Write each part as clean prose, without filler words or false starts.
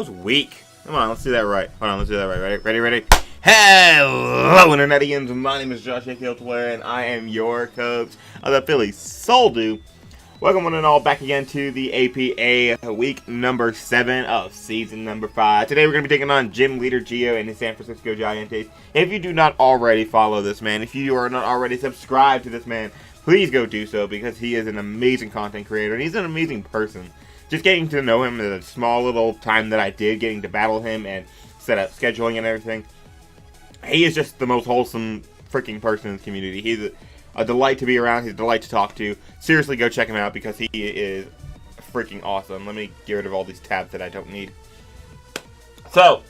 was weak. Come on, let's do that right. Hold on, let's do that right. Ready? Hello, Internetians. My name is Josh, aka ultraplayer, and I am your coach of the Philly Soldo. Welcome one and all back again to the APA week number 7 of season number 5. Today we're going to be taking on Leader Geo and his San Francisco Gienteis. If you do not already follow this man, if you are not already subscribed to this man, please go do so, because he is an amazing content creator and he's an amazing person. Just getting to know him in the small little time that I did, getting to battle him and set up scheduling and everything, he is just the most wholesome freaking person in the community. He's a delight to be around. He's a delight to talk to. Seriously, go check him out because he is freaking awesome. Let me get rid of all these tabs that I don't need. So,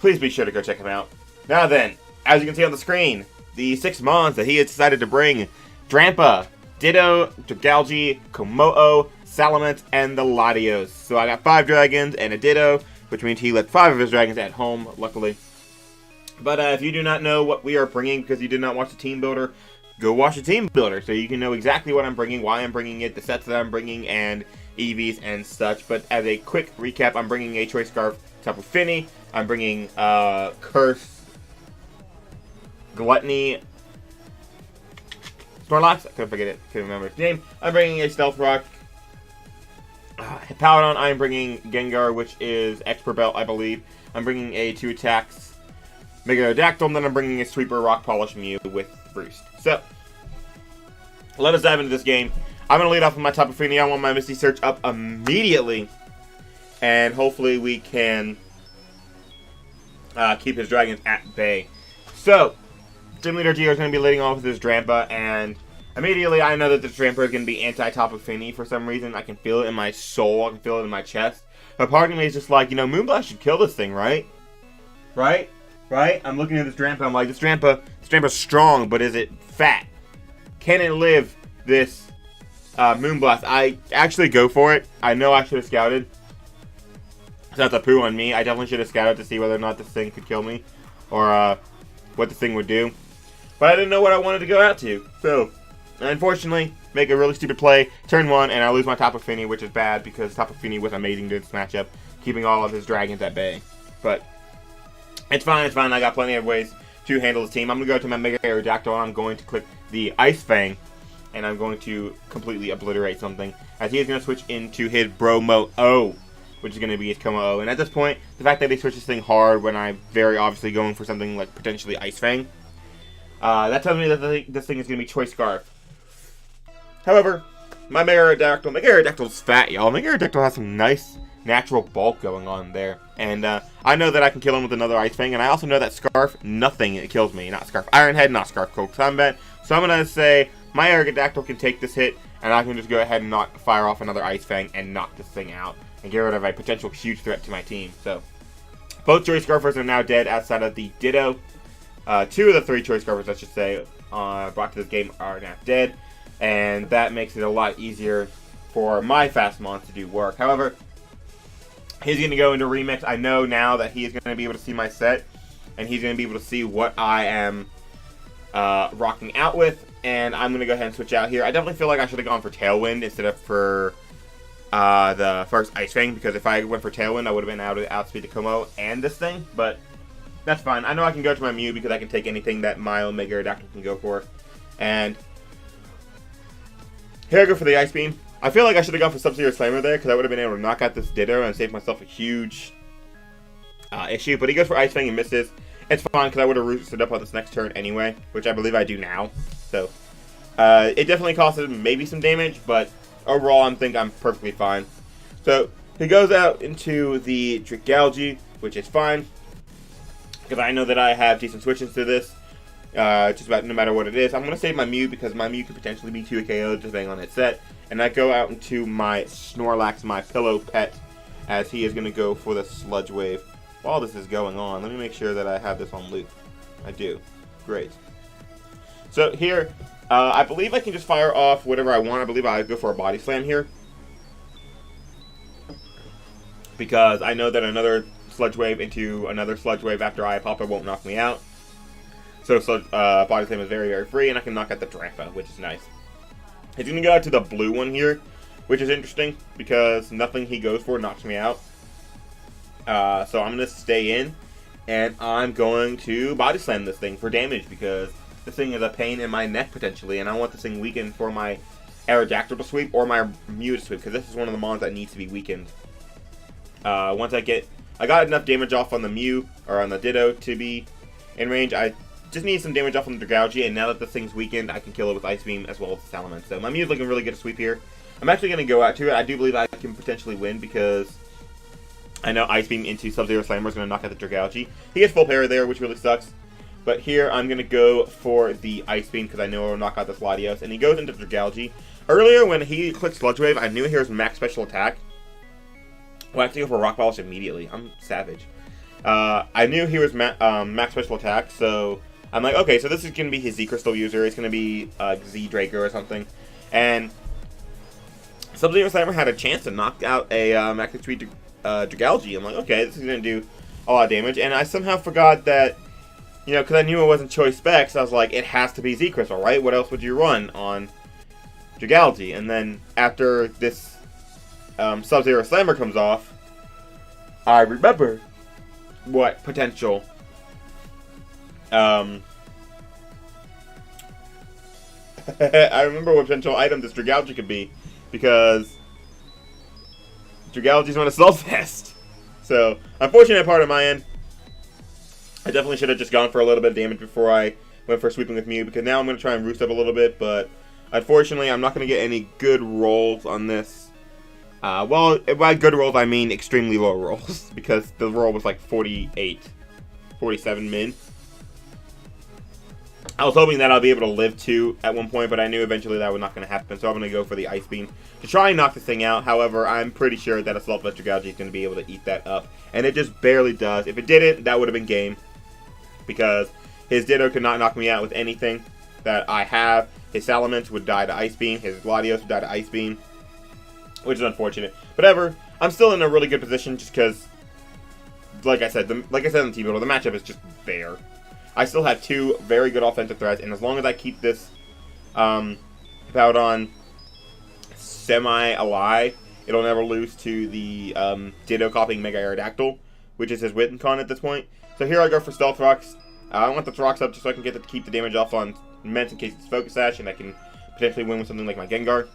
please be sure to go check him out. Now then, as you can see on the screen, the 6 mons that he has decided to bring: Drampa, Ditto, Dragalge, Komodo, Salamence, and the Latios. So I got 5 dragons and a Ditto, which means he left 5 of his dragons at home, luckily. But if you do not know what we are bringing because you did not watch the team builder, go watch the team builder so you can know exactly what I'm bringing, why I'm bringing it, the sets that I'm bringing, and EVs and such. But as a quick recap, I'm bringing a Choice Scarf Tapu Fini, I'm bringing Curse, Gluttony, Snorlax, I couldn't forget it, couldn't remember his name. I'm bringing a Stealth Rock, Paladon, I'm bringing Gengar, which is Expert Belt, I believe. I'm bringing a 2 attacks Megalodactyl, and then I'm bringing a Sweeper Rock Polish Mew with Roost. So, let us dive into this game. I'm going to lead off with my Tapu Fini. I want my Misty Search up immediately, and hopefully we can keep his dragons at bay. So, Leader Geo is going to be leading off with his Drampa, and immediately I know that this Drampa is going to be anti-Tapu Fini for some reason. I can feel it in my soul, I can feel it in my chest. But part of me is just like, you know, Moonblast should kill this thing, right? Right? I'm looking at this Drampa, I'm like, this Drampa's strong, but is it fat? Can it live this Moonblast? I actually go for it. I know I should have scouted. So that's a poo on me. I definitely should have scouted to see whether or not this thing could kill me, or what this thing would do. But I didn't know what I wanted to go out to. So, unfortunately, make a really stupid play, turn 1, and I lose my Tapu Fini, which is bad because Tapu Fini was amazing in this matchup, keeping all of his dragons at bay. But it's fine, I got plenty of ways to handle this team. I'm going to go to my Mega Aerodactyl, and I'm going to click the Ice Fang, and I'm going to completely obliterate something, as he is going to switch into his Bromo-O, which is going to be his Como-O. And at this point, the fact that he switches this thing hard when I'm very obviously going for something like potentially Ice Fang, that tells me that this thing is going to be Choice Scarf. However, my Mega Aerodactyl's fat, y'all. Mega Aerodactyl has some nice natural bulk going on there. And I know that I can kill him with another Ice Fang, and I also know that Scarf, nothing it kills me. Not Scarf Iron Head, not Scarf Cold Combat. So I'm going to say my Aerodactyl can take this hit, and I can just go ahead and fire off another Ice Fang and knock this thing out and get rid of a potential huge threat to my team. So both Choice Scarfers are now dead outside of the Ditto. 2 of the 3 Choice Scarfers, I should say, brought to this game are now dead, and that makes it a lot easier for my fast mons to do work. However, he's going to go into Remix. I know now that he is going to be able to see my set, and he's going to be able to see what I am rocking out with, and I'm going to go ahead and switch out here. I definitely feel like I should have gone for Tailwind instead of for the first Ice Fang, because if I went for Tailwind, I would have been able to outspeed the Como and this thing, but that's fine. I know I can go to my Mew because I can take anything that my Mega Aerodactyl can go for. And here I go for the Ice Beam. I feel like I should have gone for Sub-Zero Slammer there, because I would have been able to knock out this Ditto and save myself a huge issue. But he goes for Ice Fang and misses. It's fine, because I would have roosted up on this next turn anyway, which I believe I do now. So, it definitely cost him maybe some damage, but overall I think I'm perfectly fine. So, he goes out into the Dragalge, which is fine, because I know that I have decent switches to this, just about no matter what it is. I'm going to save my Mew, because my Mew could potentially be 2 KO'd depending on its set. And I go out into my Snorlax, my pillow pet, as he is going to go for the Sludge Wave. While this is going on, let me make sure that I have this on loop. I do. Great. So here, I believe I can just fire off whatever I want. I believe I'll go for a Body Slam here, because I know that another Sludge Wave into another Sludge Wave after I pop it won't knock me out. So Body Slam is very, very free, and I can knock out the Drampa, which is nice. He's going to go out to the blue one here, which is interesting, because nothing he goes for knocks me out. So I'm going to stay in, and I'm going to body slam this thing for damage, because this thing is a pain in my neck, potentially, and I want this thing weakened for my aDrive to sweep or my Mew to sweep, because this is one of the mons that needs to be weakened. Once I got enough damage off on the Mew, or on the Ditto, to be in range. I just need some damage off on the Dragalge, and now that this thing's weakened, I can kill it with Ice Beam as well as the Salamence. So my Mew's looking really good to sweep here. I'm actually going to go out to it. I do believe I can potentially win, because I know Ice Beam into Sub-Zero Slammer is going to knock out the Dragalge. He gets full parry there, which really sucks. But here, I'm going to go for the Ice Beam, because I know it will knock out this Latios. And he goes into Dragalge. Earlier, when he clicked Sludge Wave, I knew he was max special attack. Well, I have to go for Rock Polish immediately. I'm savage. I knew he was max special attack, so I'm like, okay, so this is going to be his Z Crystal user. It's going to be Z Draco or something. And Sub-Zero Slammer had a chance to knock out a max HP Dragalge. I'm like, okay, this is going to do a lot of damage. And I somehow forgot that, you know, because I knew it wasn't choice specs, I was like, it has to be Z Crystal, right? What else would you run on Dragalge? And then after this Sub-Zero Slammer comes off, I remember what potential I remember what potential item this Dragalge could be, because Dragalge's on a Slugfest. So, unfortunate part on my end. I definitely should have just gone for a little bit of damage before I went for sweeping with Mew, because now I'm going to try and roost up a little bit, but unfortunately I'm not going to get any good rolls on this. Well, by good rolls, I mean extremely low rolls, because the roll was like 47 min. I was hoping that I'll be able to live 2 at one point, but I knew eventually that was not going to happen, so I'm going to go for the Ice Beam to try and knock this thing out. However, I'm pretty sure that a Slugfest Dragalge is going to be able to eat that up, and it just barely does. If it didn't, that would have been game, because his Ditto could not knock me out with anything that I have. His Salamence would die to Ice Beam, his Latios would die to Ice Beam, which is unfortunate. Whatever, I'm still in a really good position, just because, like I said in the team builder, the matchup is just bare. I still have 2 very good offensive threats, and as long as I keep this Powdon semi-alive, it'll never lose to the Ditto copying Mega Aerodactyl, which is his win con at this point. So here I go for Stealth Rocks. I want the Rocks up just so I can get to keep the damage off on Ments in case it's Focus Sash, and I can potentially win with something like my Gengar.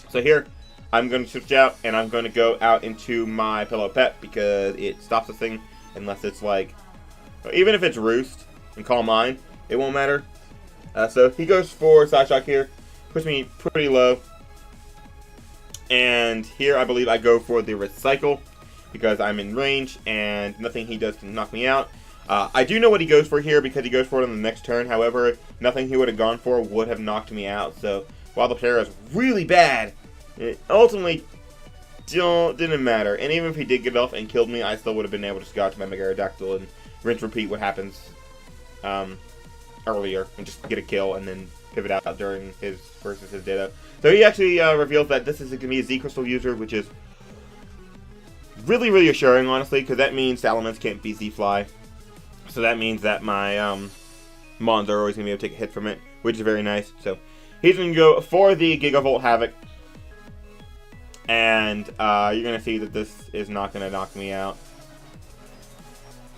So here, I'm going to switch out, and I'm going to go out into my Pillow Pet, because it stops this thing unless it's like, even if it's Roost and Calm Mind, it won't matter. So he goes for Side Shock here, puts me pretty low. And here I believe I go for the Recycle, because I'm in range, and nothing he does can knock me out. I do know what he goes for here, because he goes for it on the next turn. However, nothing he would have gone for would have knocked me out. So while the player is really bad, it ultimately didn't matter. And even if he did get off and killed me, I still would have been able to scout to my Mega Aerodactyl and rinse repeat what happens earlier, and just get a kill and then pivot out during his versus his Ditto. So he actually reveals that this is going to be a Z Crystal user, which is really, really assuring, honestly, because that means Salamence can't be Z-Fly. So that means that my Mons are always going to be able to take a hit from it, which is very nice. So he's going to go for the Gigavolt Havoc. And you're going to see that this is not going to knock me out.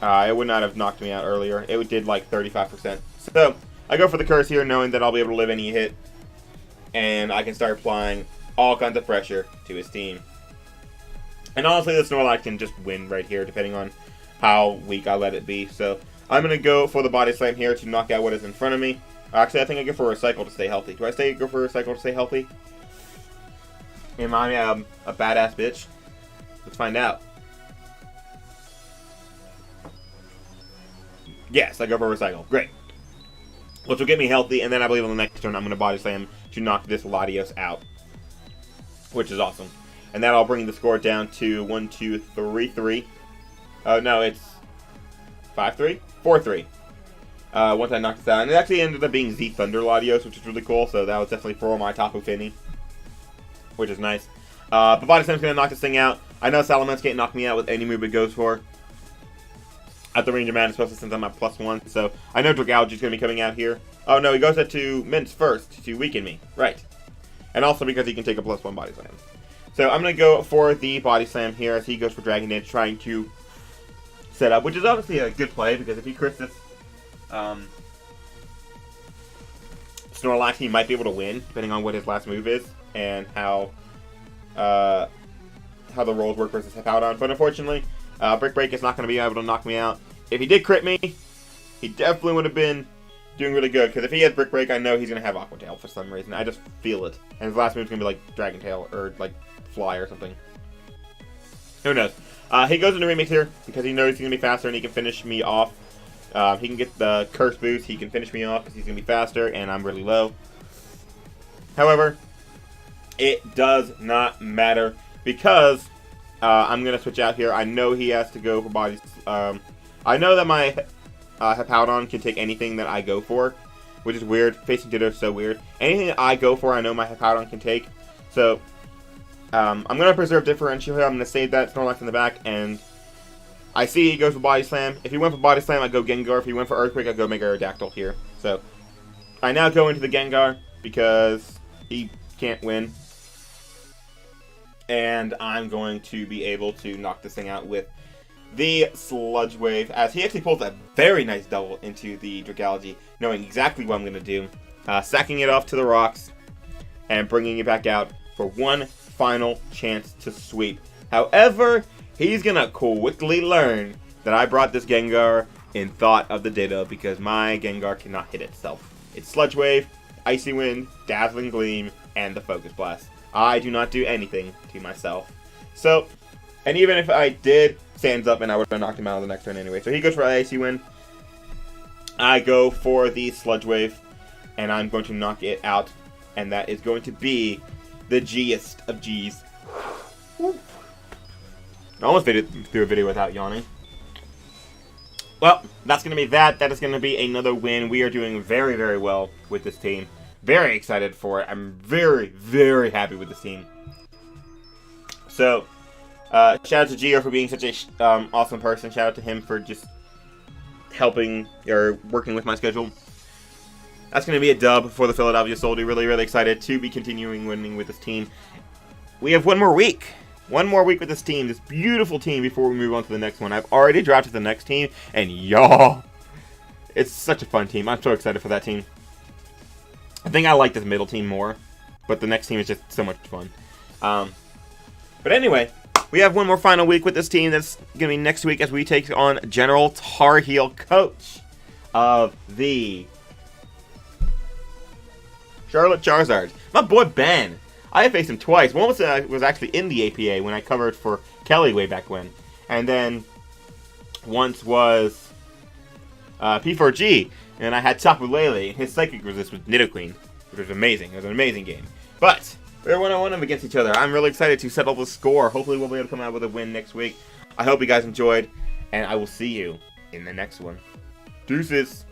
It would not have knocked me out earlier. It did like 35%. So I go for the Curse here, knowing that I'll be able to live any hit. And I can start applying all kinds of pressure to his team. And honestly, the Snorlax can just win right here, depending on how weak I let it be. So I'm going to go for the Body Slam here to knock out what is in front of me. Actually, I think I go for a Recycle to stay healthy. Do I go for a Recycle to stay healthy? Am I a badass bitch? Let's find out. Yes, I go for a Recycle. Great. Which will get me healthy, and then I believe on the next turn I'm going to Body Slam to knock this Latios out. Which is awesome. And that'll bring the score down to 1, 2, 3, 3. Oh, no, it's 5-3? 4-3. Once I knocked this out. And it actually ended up being Z Thunder Latios, which is really cool. So that was definitely for my Tapu Fini, which is nice. But Body Slam's going to knock this thing out. I know Salamence can't knock me out with any move it goes for at the range of man, especially since I'm at +1. So I know Dragalge is going to be coming out here. Oh, no, he goes up to Mints first to weaken me. Right. And also because he can take a +1 Body Slam. So I'm going to go for the Body Slam here as he goes for Dragon Dance, trying to set up, which is obviously a good play, because if he crits this Snorlax, he might be able to win, depending on what his last move is, and how the rolls work versus Hippowdon. But unfortunately, Brick Break is not going to be able to knock me out. If he did crit me, he definitely would have been doing really good, because if he has Brick Break, I know he's going to have Aqua Tail for some reason. I just feel it. And his last move is going to be like Dragon Tail, or like Fly or something. Who knows? He goes into Remix here, because he knows he's going to be faster and he can finish me off. He can get the Curse boost, he can finish me off because he's going to be faster, and I'm really low. However, it does not matter, because I'm going to switch out here. I know he has to go for bodies. I know that my Hippowdon can take anything that I go for, which is weird. Facing Ditto is so weird. Anything that I go for, I know my Hippowdon can take. So, I'm going to preserve Differential here. I'm going to save that Snorlax in the back, and I see he goes for Body Slam. If he went for Body Slam, I go Gengar. If he went for Earthquake, I go Mega Aerodactyl here. So, I now go into the Gengar because he can't win. And I'm going to be able to knock this thing out with the Sludge Wave, as he actually pulls a very nice double into the Dragalge, knowing exactly what I'm going to do. Sacking it off to the rocks, and bringing it back out for one final chance to sweep. However, he's going to quickly learn that I brought this Gengar in thought of the Ditto, because my Gengar cannot hit itself. It's Sludge Wave, Icy Wind, Dazzling Gleam, and the Focus Blast. I do not do anything to myself. So, and even if I did, stands up and I would have knocked him out on the next turn anyway. So he goes for Icy Wind. I go for the Sludge Wave, and I'm going to knock it out. And that is going to be the G-est of G's. I almost made it through a video without yawning. Well, that's going to be that. That is going to be another win. We are doing very, very well with this team. Very excited for it. I'm very, very happy with this team. So, shout out to Geo for being such a awesome person. Shout out to him for just helping or working with my schedule. That's going to be a dub for the Philadelphia Soldier. Really, really excited to be continuing winning with this team. We have one more week. One more week with this team. This beautiful team before we move on to the next one. I've already drafted the next team. And y'all, it's such a fun team. I'm so excited for that team. I think I like this middle team more. But the next team is just so much fun. But anyway, we have one more final week with this team. That's going to be next week as we take on General Tarheel, coach of the Charlotte Charizard. My boy Ben. I have faced him twice. One was actually in the APA when I covered for Kelly way back when. And then once was P4G. And I had Tapu Lele. His Psychic Resist was Nidoqueen, which was amazing. It was an amazing game. But we're 1-1 against each other. I'm really excited to settle the score. Hopefully we'll be able to come out with a win next week. I hope you guys enjoyed. And I will see you in the next one. Deuces.